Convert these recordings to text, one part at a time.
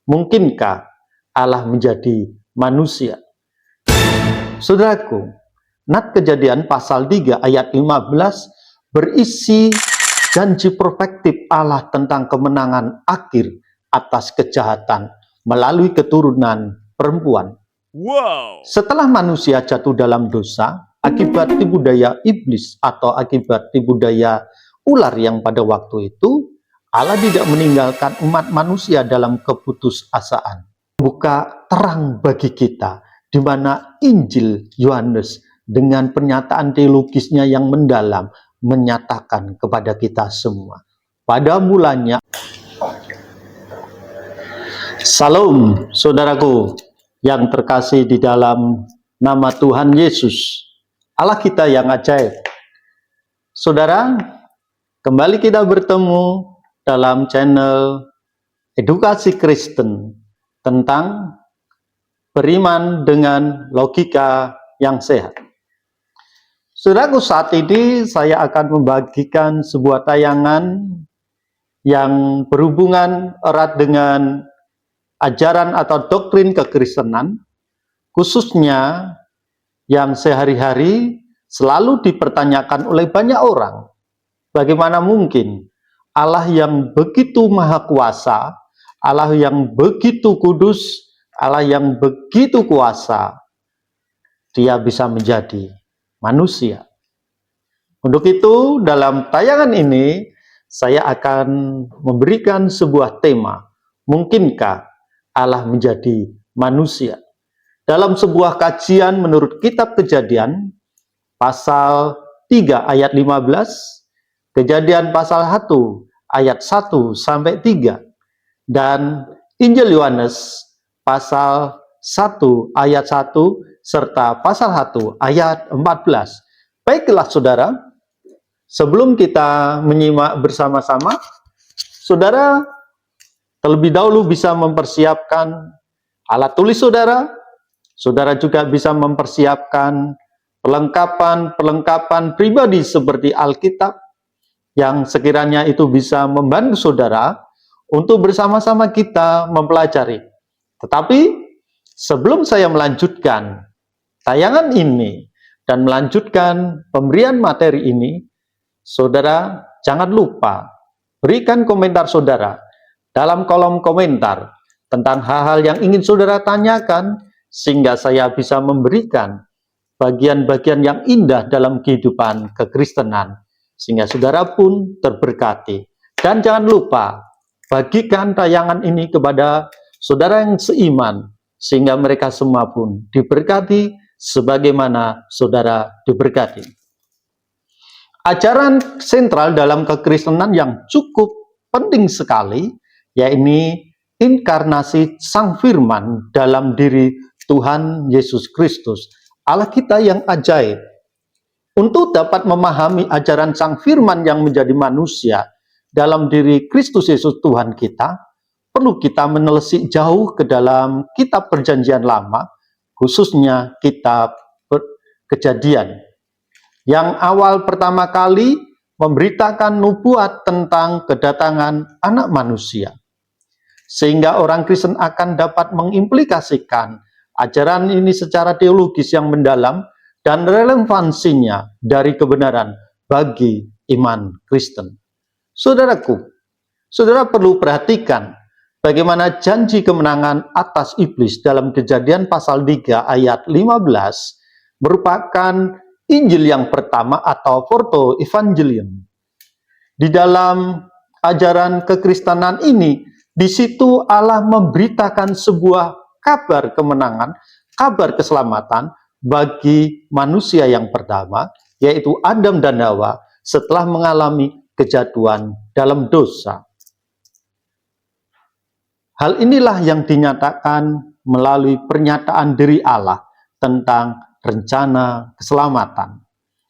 Mungkinkah Allah menjadi manusia? Saudaraku, Nat Kejadian pasal 3 ayat 15 berisi janji prospektif Allah tentang kemenangan akhir atas kejahatan melalui keturunan perempuan. Wow. Setelah manusia jatuh dalam dosa, akibat tipu daya iblis atau akibat tipu daya ular yang pada waktu itu, Allah tidak meninggalkan umat manusia dalam keputusasaan. Buka terang bagi kita, di mana Injil Yohanes dengan pernyataan teologisnya yang mendalam menyatakan kepada kita semua. Pada mulanya, Salam saudaraku yang terkasih di dalam nama Tuhan Yesus, Allah kita yang ajaib. Saudara, kembali kita bertemu dalam channel Edukasi Kristen tentang beriman dengan logika yang sehat. Saudaraku, saat ini saya akan membagikan sebuah tayangan yang berhubungan erat dengan ajaran atau doktrin kekristenan, khususnya yang sehari-hari selalu dipertanyakan oleh banyak orang. Bagaimana mungkin Allah yang begitu maha kuasa, Allah yang begitu kudus, Allah yang begitu kuasa, dia bisa menjadi manusia. Untuk itu, dalam tayangan ini, saya akan memberikan sebuah tema, mungkinkah Allah menjadi manusia? Dalam sebuah kajian menurut kitab Kejadian, pasal 3 ayat 15, Kejadian pasal 1 ayat 1 sampai 3, dan Injil Yohanes pasal 1 ayat 1 serta pasal 1 ayat 14. Baiklah saudara, sebelum kita menyimak bersama-sama, saudara terlebih dahulu bisa mempersiapkan alat tulis saudara. Saudara juga bisa mempersiapkan perlengkapan pribadi seperti Alkitab yang sekiranya itu bisa membantu saudara untuk bersama-sama kita mempelajari. Tetapi sebelum saya melanjutkan tayangan ini dan melanjutkan pemberian materi ini, saudara jangan lupa berikan komentar saudara dalam kolom komentar tentang hal-hal yang ingin saudara tanyakan, sehingga saya bisa memberikan bagian-bagian yang indah dalam kehidupan kekristenan, sehingga saudara pun terberkati. Dan jangan lupa bagikan tayangan ini kepada saudara yang seiman, sehingga mereka semua pun diberkati sebagaimana saudara diberkati. Ajaran sentral dalam kekristenan yang cukup penting sekali, yaitu inkarnasi Sang Firman dalam diri Tuhan Yesus Kristus, Allah kita yang ajaib. Untuk dapat memahami ajaran Sang Firman yang menjadi manusia dalam diri Kristus Yesus Tuhan kita, perlu kita menelisik jauh ke dalam kitab Perjanjian Lama, khususnya kitab Kejadian, yang awal pertama kali memberitakan nubuat tentang kedatangan anak manusia, sehingga orang Kristen akan dapat mengimplikasikan ajaran ini secara teologis yang mendalam dan relevansinya dari kebenaran bagi iman Kristen. Saudaraku, saudara perlu perhatikan bagaimana janji kemenangan atas iblis dalam Kejadian pasal 3 ayat 15 merupakan Injil yang pertama atau Proto Evangelium. Di dalam ajaran kekristenan ini, di situ Allah memberitakan sebuah kabar kemenangan, kabar keselamatan bagi manusia yang pertama, yaitu Adam dan Hawa setelah mengalami kejatuhan dalam dosa. Hal inilah yang dinyatakan melalui pernyataan diri Allah tentang rencana keselamatan.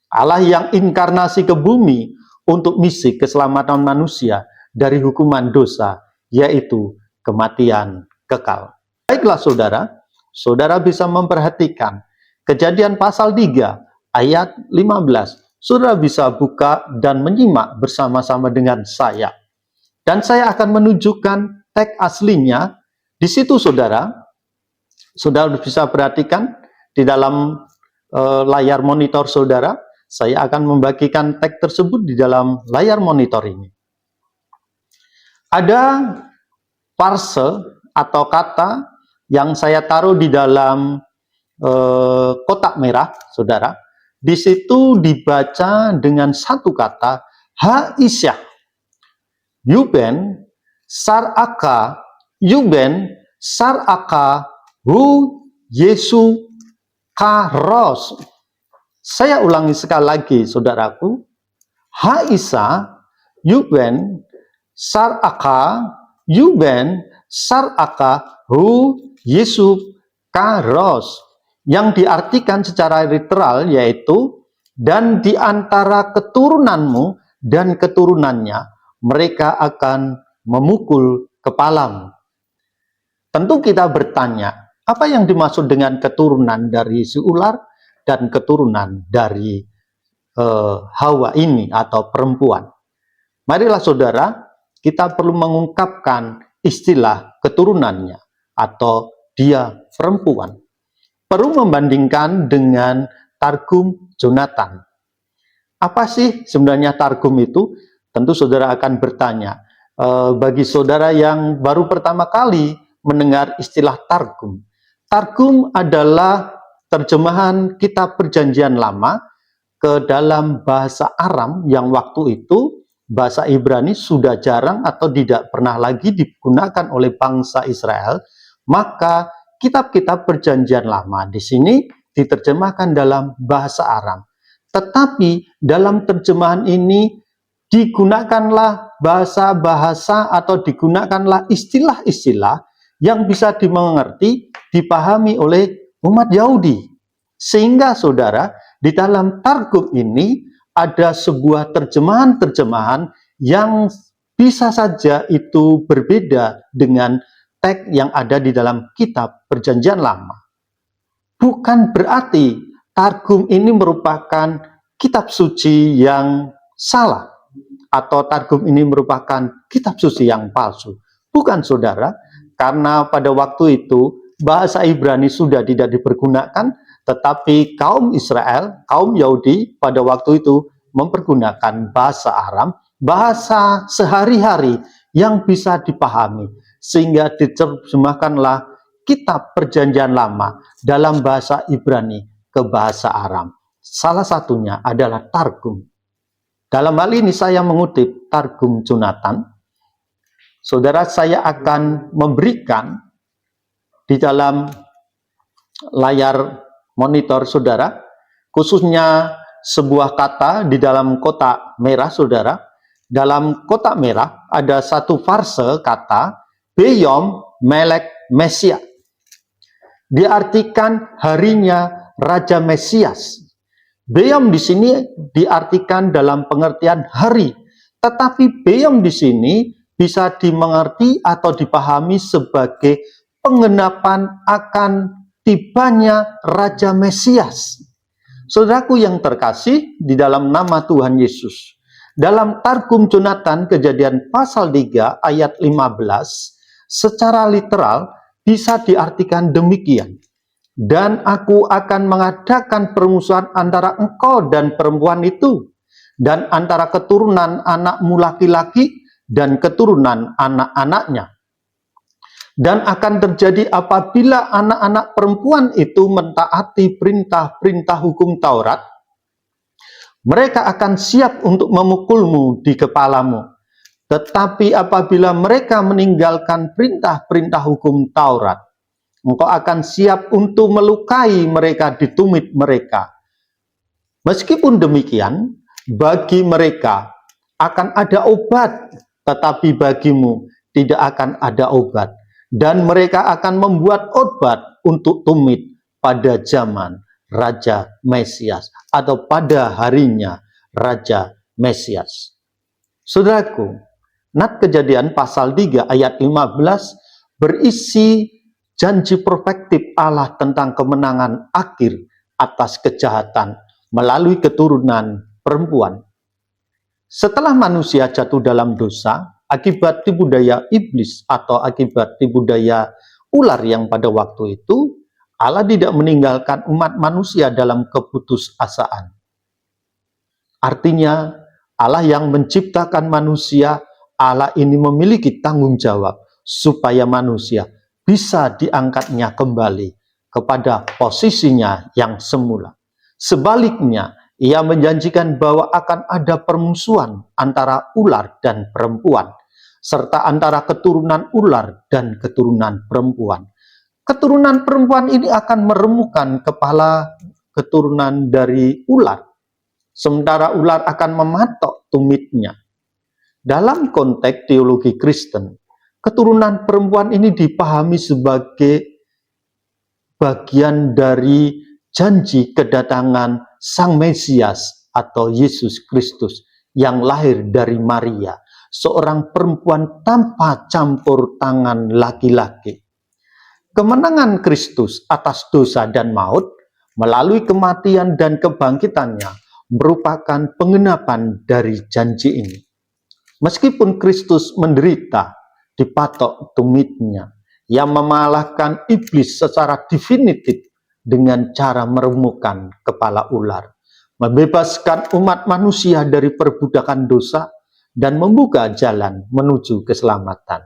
Allah yang inkarnasi ke bumi untuk misi keselamatan manusia dari hukuman dosa, yaitu kematian kekal. Baiklah saudara, saudara bisa memperhatikan Kejadian pasal 3 ayat 15. Saudara bisa buka dan menyimak bersama-sama dengan saya. Dan saya akan menunjukkan teks aslinya Di situ saudara bisa perhatikan di dalam layar monitor saudara, saya akan membagikan teks tersebut di dalam layar monitor ini. Ada parse atau kata yang saya taruh di dalam kotak merah, saudara. Di situ dibaca dengan satu kata, Haisyah, Yuben, Saraka, Yuben, Saraka, Hu, Yesu, Karos. Saya ulangi sekali lagi, saudaraku. Haisa, Yuben, Saraka, Yuben, Saraka, Hu, Yesu, Karos. Yang diartikan secara literal yaitu, dan di antara keturunanmu dan keturunannya, mereka akan memukul kepalamu. Tentu kita bertanya, apa yang dimaksud dengan keturunan dari si ular dan keturunan dari Hawa ini atau perempuan? Marilah saudara, kita perlu mengungkapkan istilah keturunannya atau dia perempuan. Perlu membandingkan dengan Targum Jonathan. Apa sih sebenarnya Targum itu? Tentu saudara akan bertanya. Bagi saudara yang baru pertama kali mendengar istilah Targum. Targum adalah terjemahan kitab Perjanjian Lama ke dalam bahasa Aram yang waktu itu bahasa Ibrani sudah jarang atau tidak pernah lagi digunakan oleh bangsa Israel. Maka kitab-kitab Perjanjian Lama di sini diterjemahkan dalam bahasa Aram. Tetapi dalam terjemahan ini digunakanlah bahasa-bahasa atau digunakanlah istilah-istilah yang bisa dimengerti, dipahami oleh umat Yahudi. Sehingga saudara, di dalam Targum ini ada sebuah terjemahan-terjemahan yang bisa saja itu berbeda dengan teks yang ada di dalam kitab Perjanjian Lama. Bukan berarti Targum ini merupakan kitab suci yang salah atau Targum ini merupakan kitab suci yang palsu. Bukan saudara, karena pada waktu itu bahasa Ibrani sudah tidak dipergunakan, tetapi kaum Israel, kaum Yahudi pada waktu itu mempergunakan bahasa Aram, bahasa sehari-hari yang bisa dipahami, sehingga diterjemahkanlah kitab Perjanjian Lama dalam bahasa Ibrani ke bahasa Aram. Salah satunya adalah Targum. Dalam hal ini saya mengutip Targum Jonathan. Saudara, saya akan memberikan di dalam layar monitor saudara, khususnya sebuah kata di dalam kotak merah saudara. Dalam kotak merah ada satu farse kata Beyom Melek Mesia. Diartikan harinya Raja Mesias. Beyom di sini diartikan dalam pengertian hari, tetapi Beyom di sini bisa dimengerti atau dipahami sebagai penggenapan akan tibanya Raja Mesias. Saudaraku yang terkasih di dalam nama Tuhan Yesus, dalam Targum Jonathan Kejadian pasal 3 ayat 15, secara literal bisa diartikan demikian. Dan aku akan mengadakan permusuhan antara engkau dan perempuan itu, dan antara keturunan anakmu laki-laki dan keturunan anak-anaknya. Dan akan terjadi apabila anak-anak perempuan itu mentaati perintah-perintah hukum Taurat, mereka akan siap untuk memukulmu di kepalamu. Tetapi apabila mereka meninggalkan perintah-perintah hukum Taurat, engkau akan siap untuk melukai mereka di tumit mereka. Meskipun demikian, bagi mereka akan ada obat, tetapi bagimu tidak akan ada obat. Dan mereka akan membuat obat untuk tumit pada zaman Raja Mesias atau pada harinya Raja Mesias. Saudaraku, Nat Kejadian pasal 3 ayat 15 berisi janji profetik Allah tentang kemenangan akhir atas kejahatan melalui keturunan perempuan. Setelah manusia jatuh dalam dosa, akibat tipu daya iblis atau akibat tipu daya ular yang pada waktu itu, Allah tidak meninggalkan umat manusia dalam keputusasaan. Artinya, Allah yang menciptakan manusia, Allah ini memiliki tanggung jawab supaya manusia bisa diangkatnya kembali kepada posisinya yang semula. Sebaliknya, ia menjanjikan bahwa akan ada permusuhan antara ular dan perempuan, serta antara keturunan ular dan keturunan perempuan. Keturunan perempuan ini akan meremukkan kepala keturunan dari ular, sementara ular akan mematok tumitnya. Dalam konteks teologi Kristen, keturunan perempuan ini dipahami sebagai bagian dari janji kedatangan Sang Mesias atau Yesus Kristus yang lahir dari Maria, seorang perempuan tanpa campur tangan laki-laki. Kemenangan Kristus atas dosa dan maut melalui kematian dan kebangkitannya merupakan penggenapan dari janji ini. Meskipun Kristus menderita, dipatok tumitnya, yang memalahkan iblis secara definitif dengan cara meremukkan kepala ular, membebaskan umat manusia dari perbudakan dosa, dan membuka jalan menuju keselamatan.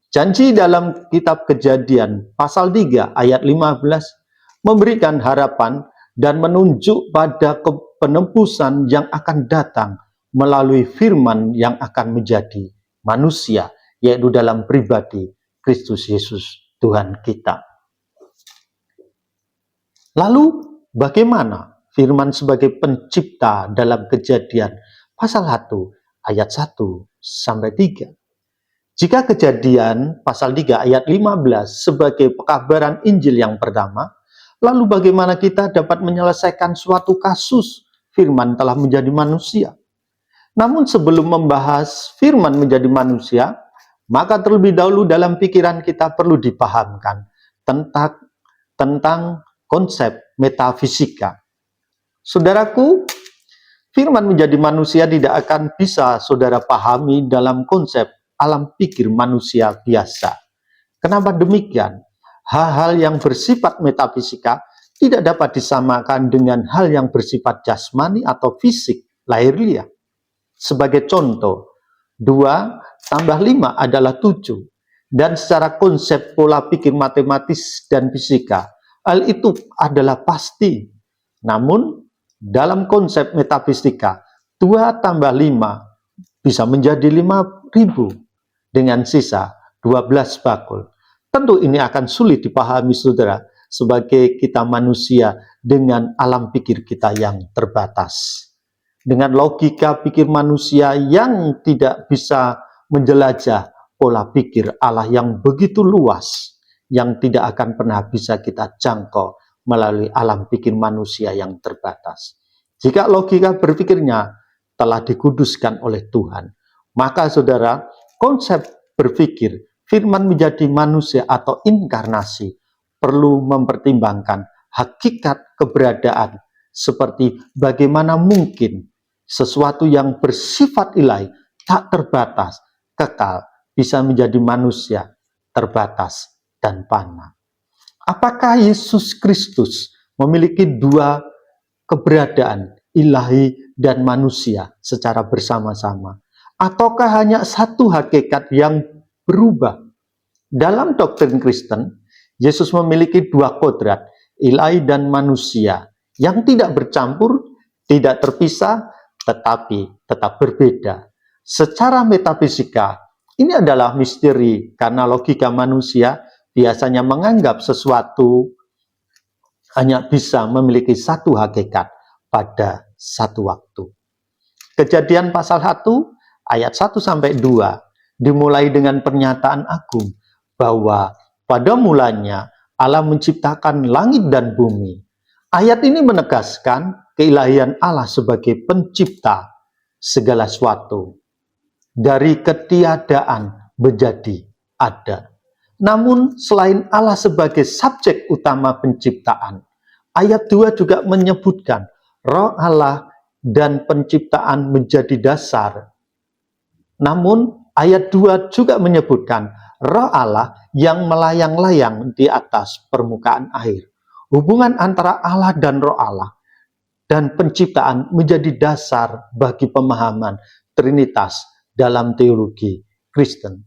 Janji dalam kitab Kejadian pasal 3 ayat 15 memberikan harapan dan menunjuk pada penebusan yang akan datang melalui firman yang akan menjadi manusia, yaitu dalam pribadi Kristus Yesus Tuhan kita. Lalu bagaimana firman sebagai pencipta dalam Kejadian pasal 1 ayat 1 sampai 3? Jika Kejadian pasal 3 ayat 15 sebagai pekabaran Injil yang pertama, lalu bagaimana kita dapat menyelesaikan suatu kasus firman telah menjadi manusia? Namun sebelum membahas firman menjadi manusia, maka terlebih dahulu dalam pikiran kita perlu dipahamkan tentang konsep metafisika. Saudaraku, firman menjadi manusia tidak akan bisa saudara pahami dalam konsep alam pikir manusia biasa. Kenapa demikian? Hal-hal yang bersifat metafisika tidak dapat disamakan dengan hal yang bersifat jasmani atau fisik, lahiriah. Sebagai contoh, 2 tambah 5 adalah 7. Dan secara konsep pola pikir matematis dan fisika, hal itu adalah pasti. Namun, dalam konsep metafisika, 2 tambah 5 bisa menjadi 5.000 dengan sisa 12 bakul. Tentu ini akan sulit dipahami saudara sebagai kita manusia dengan alam pikir kita yang terbatas. Dengan logika pikir manusia yang tidak bisa menjelajah pola pikir Allah yang begitu luas, yang tidak akan pernah bisa kita jangkau melalui alam pikir manusia yang terbatas. Jika logika berpikirnya telah dikuduskan oleh Tuhan, maka saudara, konsep berpikir firman menjadi manusia atau inkarnasi perlu mempertimbangkan hakikat keberadaan, seperti bagaimana mungkin sesuatu yang bersifat ilahi, tak terbatas, kekal, bisa menjadi manusia terbatas dan fana. Apakah Yesus Kristus memiliki dua keberadaan, ilahi dan manusia secara bersama-sama? Ataukah hanya satu hakikat yang berubah? Dalam doktrin Kristen, Yesus memiliki dua kodrat, ilahi dan manusia, yang tidak bercampur, tidak terpisah, tetapi tetap berbeda. Secara metafisika, ini adalah misteri karena logika manusia biasanya menganggap sesuatu hanya bisa memiliki satu hakikat pada satu waktu. Kejadian pasal 1 ayat 1 sampai 2 dimulai dengan pernyataan agung bahwa pada mulanya Allah menciptakan langit dan bumi. Ayat ini menegaskan keilahian Allah sebagai pencipta segala sesuatu. Dari ketiadaan menjadi ada. Namun selain Allah sebagai subjek utama penciptaan, ayat 2 juga menyebutkan Roh Allah dan penciptaan menjadi dasar. Namun Ayat 2 juga menyebutkan Roh Allah yang melayang-layang di atas permukaan air. Hubungan antara Allah dan Roh Allah dan penciptaan menjadi dasar bagi pemahaman Trinitas dalam teologi Kristen.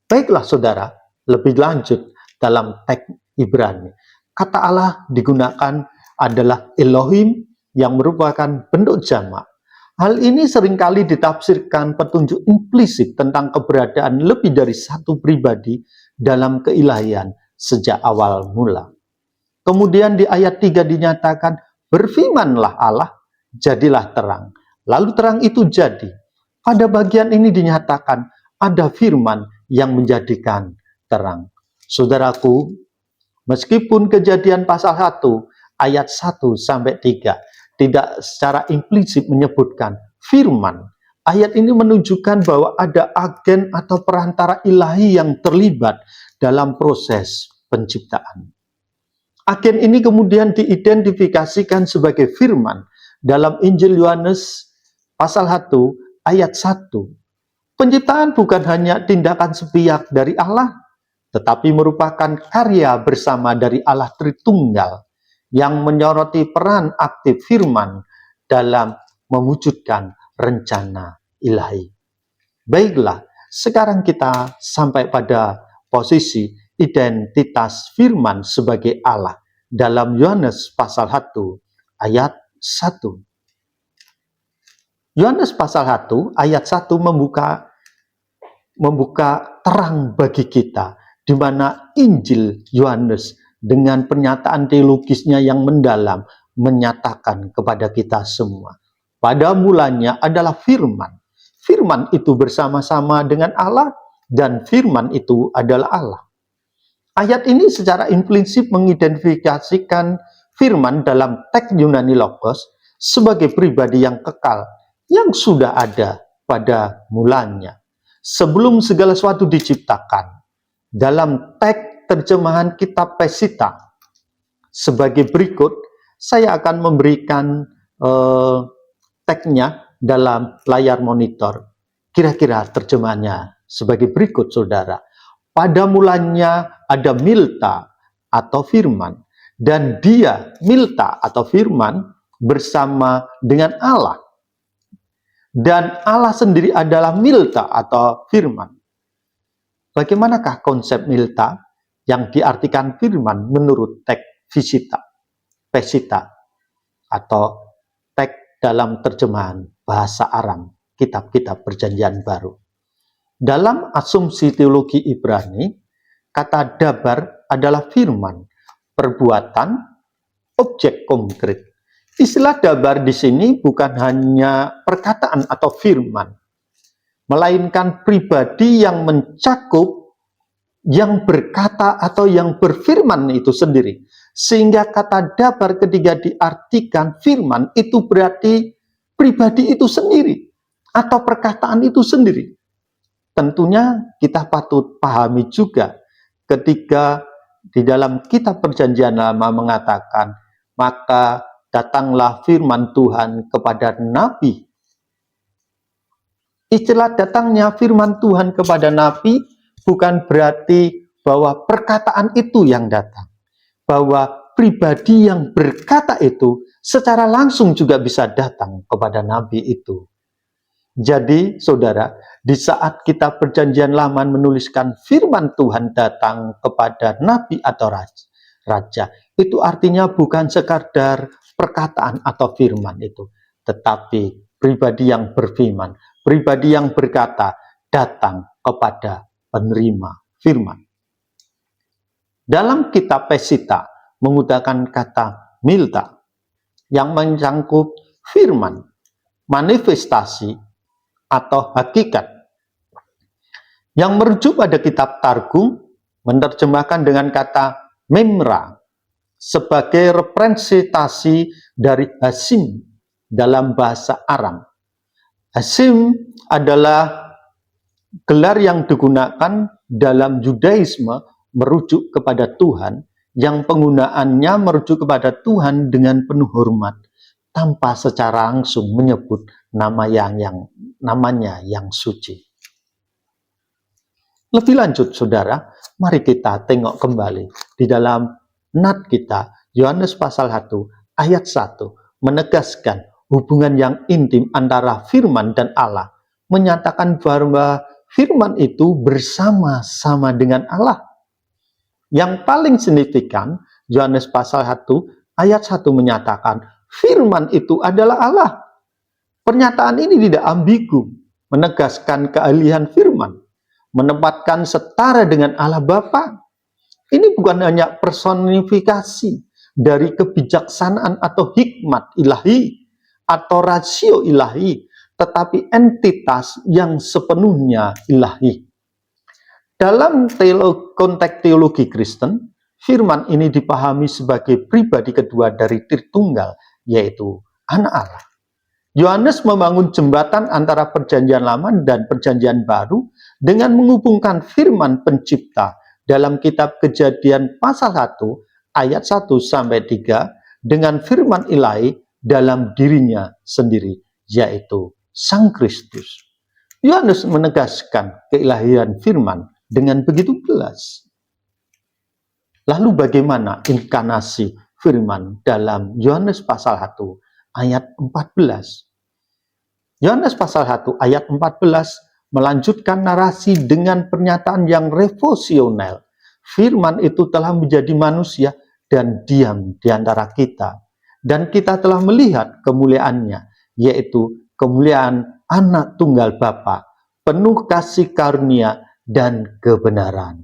Baiklah saudara, lebih lanjut dalam teks Ibrani. Kata Allah digunakan adalah Elohim yang merupakan bentuk jamak. Hal ini seringkali ditafsirkan petunjuk implisit tentang keberadaan lebih dari satu pribadi dalam keilahian sejak awal mula. Kemudian di ayat 3 dinyatakan, berfirmanlah Allah, jadilah terang. Lalu terang itu jadi. Pada bagian ini dinyatakan ada firman yang menjadikan terang. Saudaraku, meskipun Kejadian pasal 1 ayat 1 sampai 3 tidak secara implisit menyebutkan firman, ayat ini menunjukkan bahwa ada agen atau perantara ilahi yang terlibat dalam proses penciptaan. Agen ini kemudian diidentifikasikan sebagai firman dalam Injil Yohanes pasal 1 ayat 1. Penciptaan bukan hanya tindakan sepihak dari Allah, tetapi merupakan karya bersama dari Allah Tritunggal yang menyoroti peran aktif firman dalam mewujudkan rencana ilahi. Baiklah, sekarang kita sampai pada posisi identitas firman sebagai Allah dalam Yohanes pasal 1 ayat 1. Yohanes pasal 1 ayat 1 membuka terang bagi kita, di mana Injil Yohanes dengan pernyataan teologisnya yang mendalam menyatakan kepada kita semua. Pada mulanya adalah firman. Firman itu bersama-sama dengan Allah dan firman itu adalah Allah. Ayat ini secara implisit mengidentifikasikan firman dalam teks Yunani Logos sebagai pribadi yang kekal, yang sudah ada pada mulanya, sebelum segala sesuatu diciptakan. Dalam teks terjemahan kitab Pesita sebagai berikut, saya akan memberikan teksnya dalam layar monitor. Kira-kira terjemahannya sebagai berikut, saudara. Pada mulanya ada Milta atau firman, dan dia, Milta atau firman, bersama dengan Allah. Dan Allah sendiri adalah Milta atau firman. Bagaimanakah konsep Milta yang diartikan firman menurut teks Pesita atau teks dalam terjemahan bahasa Aram, kitab-kitab Perjanjian Baru? Dalam asumsi teologi Ibrani, kata dabar adalah firman, perbuatan, objek konkret. Istilah dabar di sini bukan hanya perkataan atau firman, melainkan pribadi yang mencakup yang berkata atau yang berfirman itu sendiri. Sehingga kata dabar ketika diartikan firman itu berarti pribadi itu sendiri atau perkataan itu sendiri. Tentunya kita patut pahami juga ketika di dalam kitab Perjanjian Lama mengatakan, maka datanglah firman Tuhan kepada nabi. Istilah datangnya firman Tuhan kepada nabi bukan berarti bahwa perkataan itu yang datang. Bahwa pribadi yang berkata itu secara langsung juga bisa datang kepada nabi itu. Jadi, saudara, di saat kita Perjanjian Lama menuliskan firman Tuhan datang kepada nabi atau raja, itu artinya bukan sekadar perkataan atau firman itu, tetapi pribadi yang berfirman, pribadi yang berkata datang kepada penerima firman. Dalam kitab Pesita menggunakan kata Milta yang mencangkup firman, manifestasi, atau hakikat. Yang merujuk pada kitab Targum menerjemahkan dengan kata memra sebagai representasi dari Hasim dalam bahasa Aram. Hasim adalah gelar yang digunakan dalam Yudaisme merujuk kepada Tuhan, yang penggunaannya merujuk kepada Tuhan dengan penuh hormat, tanpa secara langsung menyebut namanya yang suci. Lebih lanjut, saudara, mari kita tengok kembali di dalam nat kita, Yohanes pasal 1 ayat 1 menegaskan hubungan yang intim antara firman dan Allah, menyatakan bahwa firman itu bersama-sama dengan Allah. Yang paling signifikan, Yohanes pasal 1 ayat 1 menyatakan firman itu adalah Allah. Pernyataan ini tidak ambigu, menegaskan keahlian firman, menempatkan setara dengan Allah Bapa. Ini bukan hanya personifikasi dari kebijaksanaan atau hikmat ilahi atau rasio ilahi, tetapi entitas yang sepenuhnya ilahi. Dalam konteks teologi Kristen, firman ini dipahami sebagai pribadi kedua dari Tritunggal, yaitu Anak Allah. Yohanes membangun jembatan antara perjanjian lama dan perjanjian baru dengan menghubungkan firman pencipta dalam kitab Kejadian pasal 1 ayat 1-3 dengan firman ilahi dalam dirinya sendiri, yaitu Sang Kristus. Yohanes menegaskan keilahian firman dengan begitu jelas. Lalu bagaimana inkarnasi firman dalam Yohanes pasal 1 ayat 14? Yohanes pasal 1 ayat 14 melanjutkan narasi dengan pernyataan yang revolusioner. Firman itu telah menjadi manusia dan diam di antara kita. Dan kita telah melihat kemuliaannya, yaitu kemuliaan Anak Tunggal Bapa, penuh kasih karunia dan kebenaran.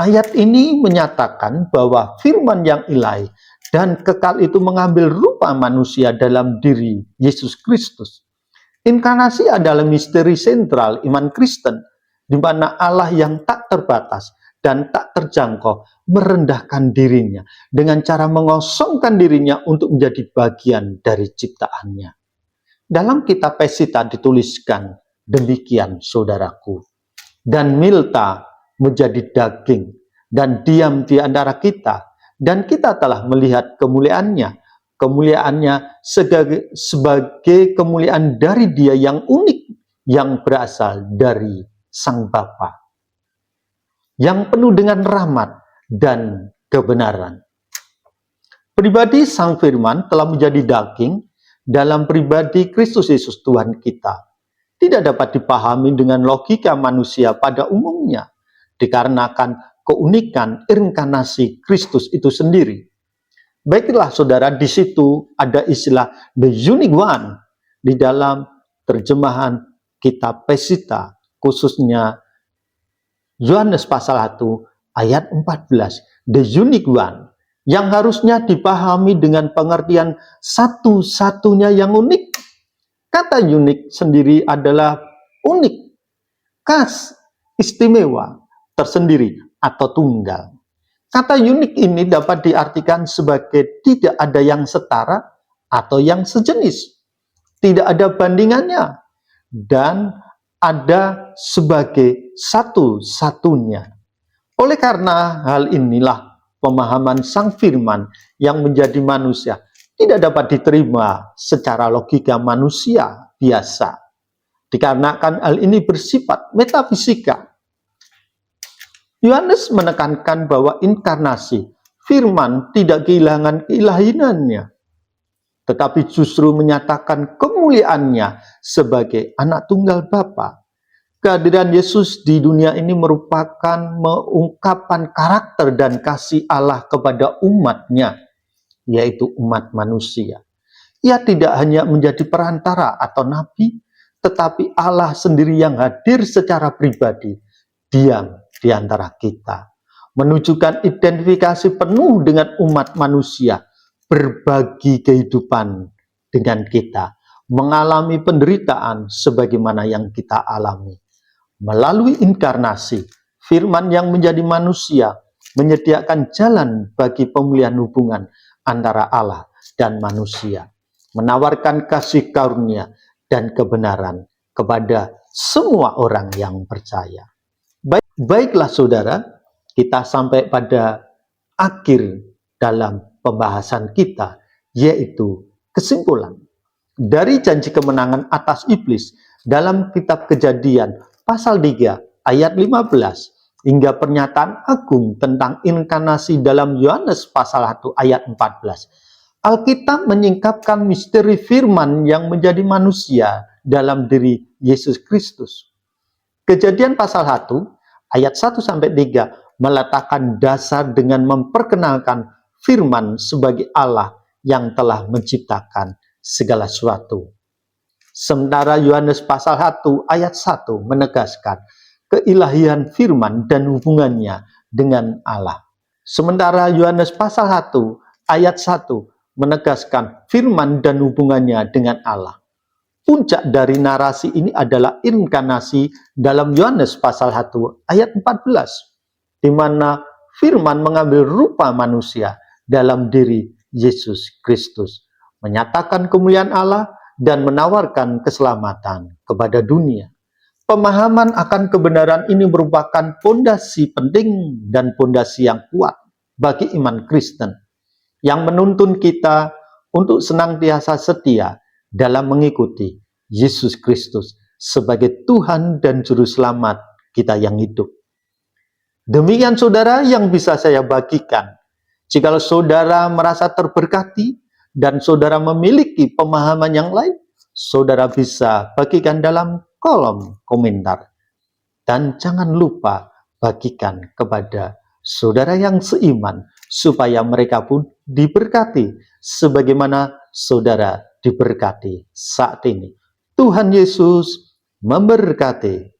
Ayat ini menyatakan bahwa firman yang ilahi dan kekal itu mengambil rupa manusia dalam diri Yesus Kristus. Inkarnasi adalah misteri sentral iman Kristen, di mana Allah yang tak terbatas dan tak terjangkau merendahkan dirinya dengan cara mengosongkan dirinya untuk menjadi bagian dari ciptaannya. Dalam kitab Pesita dituliskan demikian, saudaraku, dan Milta menjadi daging dan diam di antara kita, dan kita telah melihat kemuliaannya sebagai kemuliaan dari Dia yang unik, yang berasal dari Sang Bapa, yang penuh dengan rahmat dan kebenaran. Pribadi Sang Firman telah menjadi daging dalam pribadi Kristus Yesus Tuhan kita. Tidak dapat dipahami dengan logika manusia pada umumnya, dikarenakan keunikan inkarnasi Kristus itu sendiri. Baiklah saudara, di situ ada istilah the unique one di dalam terjemahan kitab Pesita, khususnya Yohanes pasal 1 ayat 14. The unique one, yang harusnya dipahami dengan pengertian satu-satunya yang unik. Kata unik sendiri adalah unik, khas, istimewa, tersendiri, atau tunggal. Kata unik ini dapat diartikan sebagai tidak ada yang setara atau yang sejenis, tidak ada bandingannya, dan ada sebagai satu-satunya. Oleh karena hal inilah pemahaman Sang Firman yang menjadi manusia tidak dapat diterima secara logika manusia biasa, dikarenakan hal ini bersifat metafisika. Yohanes menekankan bahwa inkarnasi firman tidak kehilangan keilahiannya, tetapi justru menyatakan kemuliaannya sebagai Anak Tunggal Bapa. Kehadiran Yesus di dunia ini merupakan mengungkapkan karakter dan kasih Allah kepada umatnya, yaitu umat manusia. Ia tidak hanya menjadi perantara atau nabi, tetapi Allah sendiri yang hadir secara pribadi, diam di antara kita, menunjukkan identifikasi penuh dengan umat manusia, berbagi kehidupan dengan kita, mengalami penderitaan sebagaimana yang kita alami. Melalui inkarnasi, firman yang menjadi manusia menyediakan jalan bagi pemulihan hubungan antara Allah dan manusia, menawarkan kasih karunia dan kebenaran kepada semua orang yang percaya. Baiklah saudara, kita sampai pada akhir dalam pembahasan kita, yaitu kesimpulan. Dari janji kemenangan atas iblis dalam kitab Kejadian pasal 3 ayat 15 hingga pernyataan agung tentang inkarnasi dalam Yohanes pasal 1 ayat 14. Alkitab menyingkapkan misteri firman yang menjadi manusia dalam diri Yesus Kristus. Kejadian pasal 1 ayat 1 sampai 3 meletakkan dasar dengan memperkenalkan firman sebagai Allah yang telah menciptakan segala sesuatu. Sementara Yohanes pasal 1 ayat 1 menegaskan keilahian firman dan hubungannya dengan Allah. Sementara Yohanes pasal 1 ayat 1 menegaskan firman dan hubungannya dengan Allah. Puncak dari narasi ini adalah inkarnasi dalam Yohanes pasal 1 ayat 14, di mana firman mengambil rupa manusia dalam diri Yesus Kristus, menyatakan kemuliaan Allah dan menawarkan keselamatan kepada dunia. Pemahaman akan kebenaran ini merupakan fondasi penting dan fondasi yang kuat bagi iman Kristen, yang menuntun kita untuk senantiasa setia dalam mengikuti Yesus Kristus sebagai Tuhan dan Juru Selamat kita yang hidup. Demikian saudara yang bisa saya bagikan. Jikalau saudara merasa terberkati dan saudara memiliki pemahaman yang lain, saudara bisa bagikan dalam kolom komentar. Dan jangan lupa bagikan kepada saudara yang seiman, supaya mereka pun diberkati sebagaimana saudara diberkati saat ini. Tuhan Yesus memberkati.